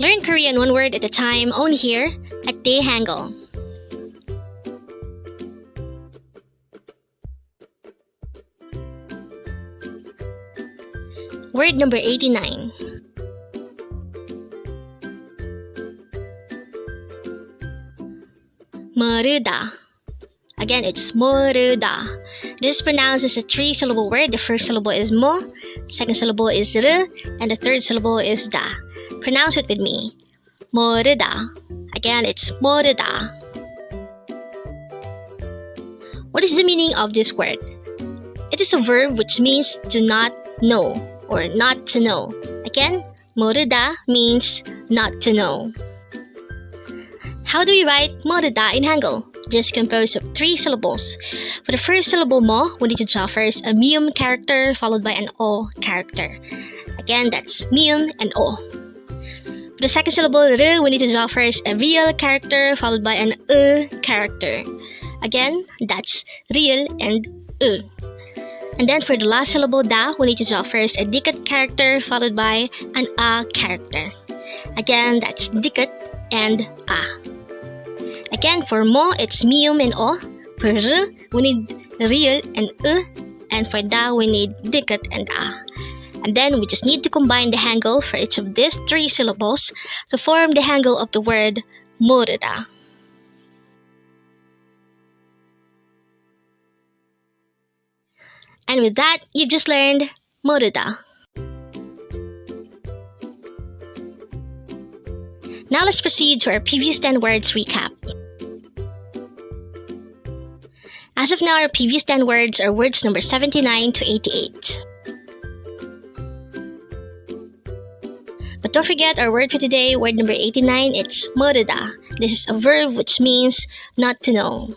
Learn Korean one word at a time only here at Dae-Hangul. Word number 89. Moruda. Again, it's moruda. This is pronounced as a 3-syllable word. The first syllable is mo, second syllable is r, and the third syllable is da. Pronounce it with me. Moruda. Again, it's moruda. What is the meaning of this word? It is a verb which means to not know or not to know. Again, moruda means not to know. How do we write moruda in Hangul? It is composed of 3 syllables. For the first syllable mo, we need to draw first a myeum character followed by an o character. Again, that's myeum and o. For the second syllable r, we need to draw first a real character followed by an character. Again, that's real and And then for the last syllable da, we need to draw first a dikat character followed by an a character. Again, that's dikat and a. Again, for mo, it's myeum and o. For r, we need real and and for da, we need dikat and a. And then we just need to combine the hangul for each of these 3 syllables to form the hangul of the word moruda. And with that, you've just learned moruda. Now let's proceed to our previous 10 words recap. As of now, our previous 10 words are words number 79 to 88. But don't forget our word for today, word number 89, it's moruda. This is a verb which means not to know.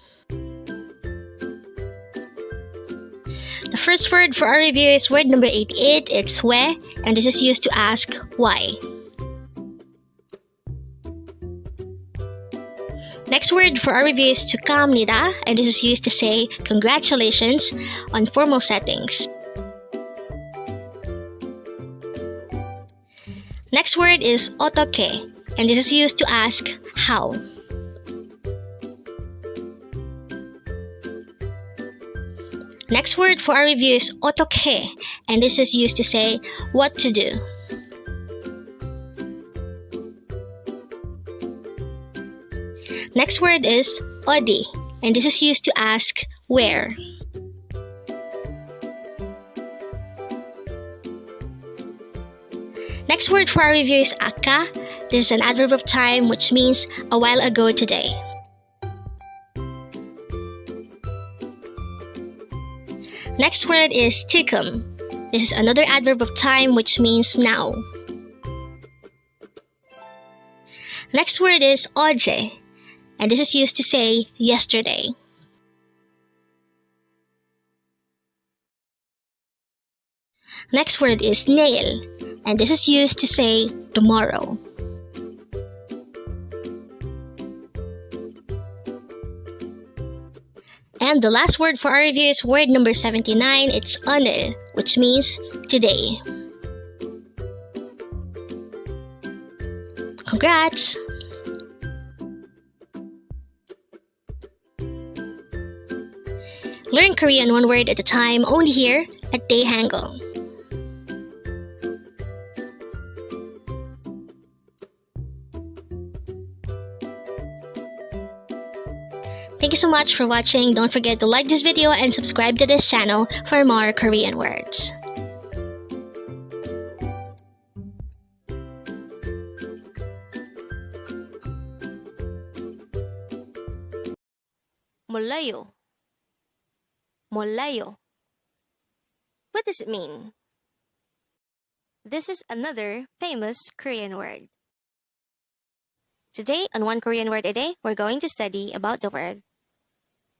The first word for our review is word number 88, it's we, and this is used to ask why. Next word for our review is 축하합니다, and this is used to say congratulations on formal settings. Next word is 어떻게, and this is used to ask how. Next word for our review is 어떻게, and this is used to say what to do. Next word is 어디, and this is used to ask where. Next word for our review is 아까. This is an adverb of time which means a while ago today. Next word is 지금. This is another adverb of time which means now. Next word is 어제, and this is used to say yesterday. Next word is 내일, and this is used to say tomorrow. And the last word for our review is word number 79, it's 오늘, which means today. Congrats! Learn Korean one word at a time only here at Dae-Hangul. Thank you so much for watching. Don't forget to like this video and subscribe to this channel for more Korean words. 몰라요. 몰라요. What does it mean? This is another famous Korean word. Today, on One Korean Word a Day, we're going to study about the word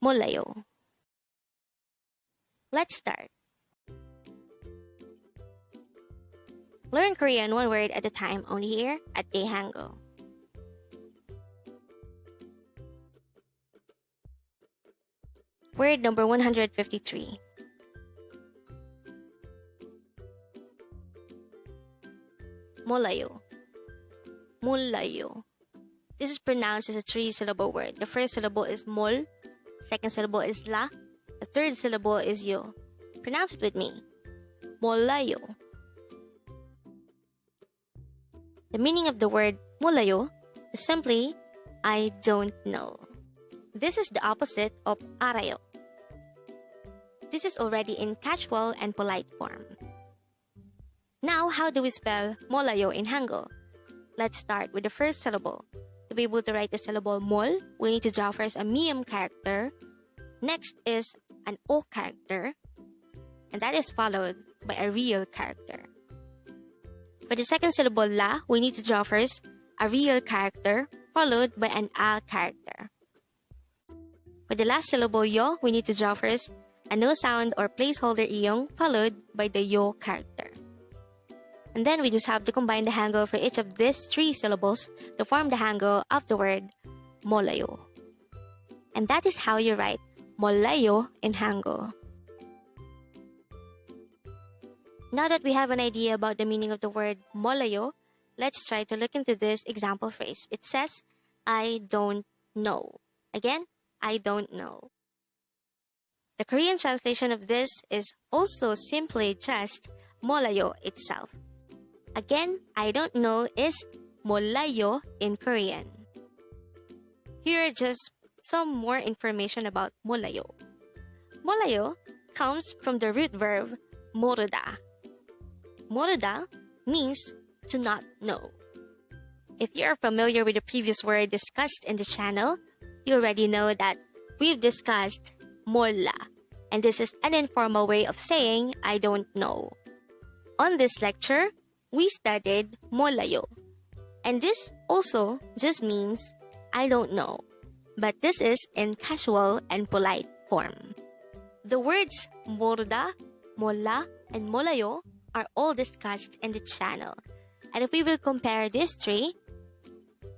몰라요. Let's start. Learn Korean one word at a time only here at Dae-Hangul. Word number 153. 몰라요. Mollayo. This is pronounced as a 3-syllable word. The first syllable is mol, second syllable is la, the third syllable is yo. Pronounce it with me. Mollayo. The meaning of the word mollayo is simply I don't know. This is the opposite of arayo. This is already in casual and polite form. Now, how do we spell mollayo in Hangul? Let's start with the first syllable. To be able to write the syllable mol, we need to draw first a miyam character. Next is an o character. And that is followed by a real character. For the second syllable la, we need to draw first a real character followed by an a character. For the last syllable yo, we need to draw first a no sound or placeholder iyong followed by the yo character. And then we just have to combine the hangul for each of these 3 syllables to form the hangul of the word mollayo. And that is how you write mollayo in Hangul. Now that we have an idea about the meaning of the word mollayo, let's try to look into this example phrase. It says, I don't know. Again, I don't know. The Korean translation of this is also simply just mollayo itself. Again, I don't know is mollayo in Korean. Here are just some more information about mollayo. Mollayo comes from the root verb moruda. Moruda means to not know. If you're familiar with the previous word discussed in the channel, you already know that we've discussed molla, and this is an informal way of saying I don't know. On this lecture, we studied mollayo, and this also just means I don't know, but this is in casual and polite form. The words moruda, molla, and mollayo are all discussed in the channel, and if we will compare these 3,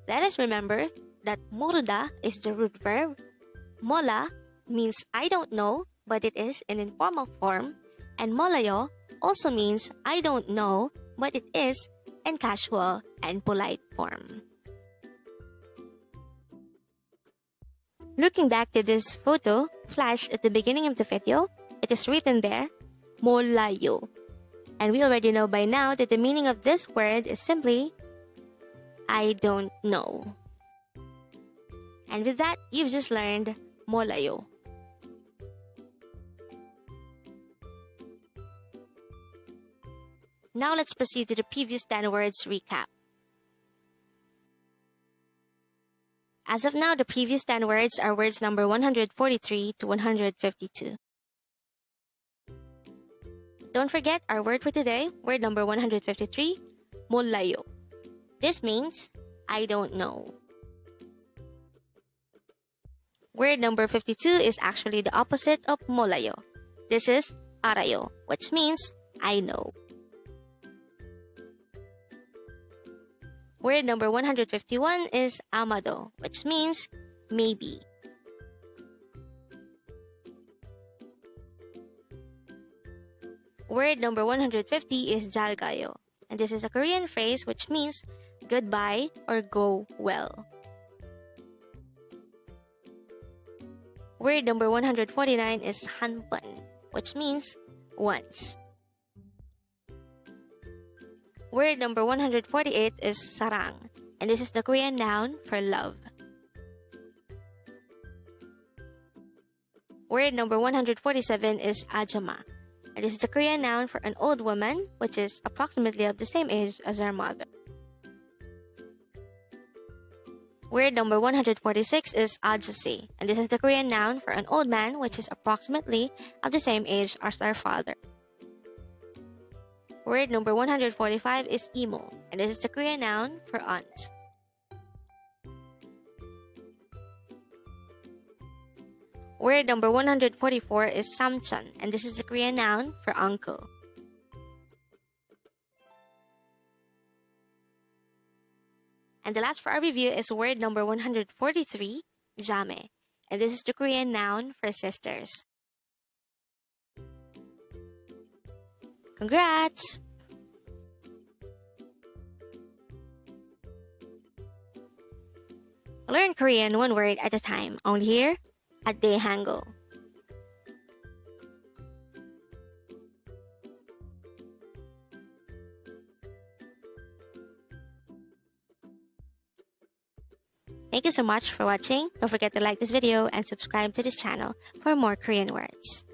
let us remember that moruda is the root verb, molla means I don't know, but it is in informal form, and mollayo also means I don't know, but it is in casual and polite form. Looking back to this photo flashed at the beginning of the video, it is written there, mollayo. And we already know by now that the meaning of this word is simply, I don't know. And with that, you've just learned mollayo. Now let's proceed to the previous 10 words recap. As of now, the previous 10 words are words number 143 to 152. Don't forget our word for today, word number 153, mollayo. This means, I don't know. Word number 52 is actually the opposite of mollayo. This is arayo, which means, I know. Word number 151 is amado, which means maybe. Word number 150 is jalgayo, and this is a Korean phrase which means goodbye or go well. Word number 149 is hanpan, which means once. Word number 148 is sarang, and this is the Korean noun for love. Word number 147 is ajama, and this is the Korean noun for an old woman, which is approximately of the same age as our mother. Word number 146 is ajase, and this is the Korean noun for an old man, which is approximately of the same age as our father. Word number 145 is imo, and this is the Korean noun for aunt. Word number 144 is samchon, and this is the Korean noun for uncle. And the last for our review is word number 143, jame, and this is the Korean noun for sisters. Congrats! Learn Korean one word at a time, only here at Dae-Hangul. Thank you so much for watching. Don't forget to like this video and subscribe to this channel for more Korean words.